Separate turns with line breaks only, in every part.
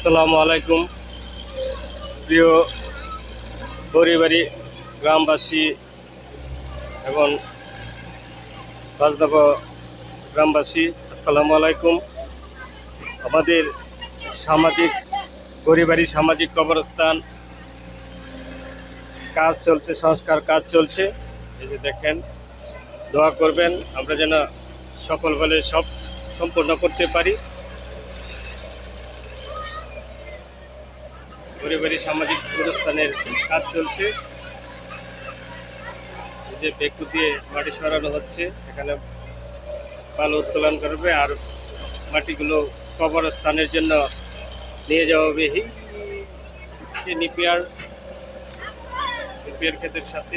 আসসালামু আলাইকুম প্রিয় বরিবাড়ি গ্রামবাসী এবং বাজনগর গ্রামবাসী, আসসালামু আলাইকুম। আমাদের বরিবাড়ি সামাজিক কবরস্থান কাজ চলছে, সংস্কার কাজ চলছে। এই যে দেখেন, দোয়া করবেন আমরা যেন সকল বলে সব সম্পূর্ণ করতে পারি। বরিবাড়ি সামাজিক কবরস্থানের কাজ চলছে। এই যে বেকু দিয়ে মাটি সরানো হচ্ছে, এখানে বালু উত্তোলন করবে আর মাটিগুলো কবরস্থানের জন্য নিয়ে যাওয়া হবে। নিপিয়ার ক্ষেতের সাথে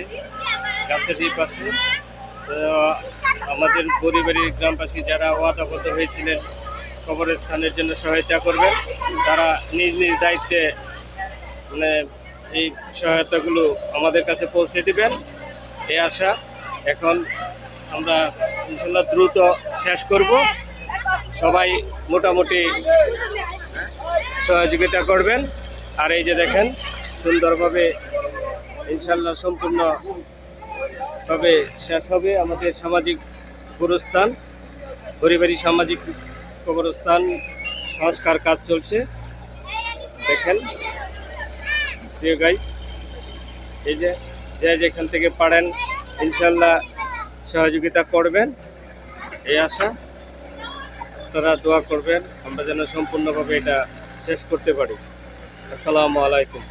গাছের এই পাশে আমাদের বরিবাড়ির গ্রামবাসী যারা ওয়াদাবদ্ধ হয়েছিলেন কবরস্থানের জন্য সহায়তা করবেন, তারা নিজ নিজ দায়িত্বে এই সহায়তাগুলো আমাদের কাছে পৌঁছে দিবেন এই আশা। এখন আমরা ইনশাল্লাহ দ্রুত শেষ করব। সবাই মোটামুটি সহযোগিতা করবেন। আর এই যে দেখেন, সুন্দরভাবে ইনশাল্লাহ সম্পূর্ণভাবে শেষ হবে আমাদের সামাজিক কবরস্থান। বরিবাড়ি সামাজিক কবরস্থান সংস্কার কাজ চলছে। দেখেন প্রিয় গাইস, এই যে যেখান থেকে পারেন ইনশাল্লাহ সহযোগিতা করবেন এই আশা। আপনারা দোয়া করবেন আমরা যেন সম্পূর্ণভাবে এটা শেষ করতে পারি। আসসালামু আলাইকুম।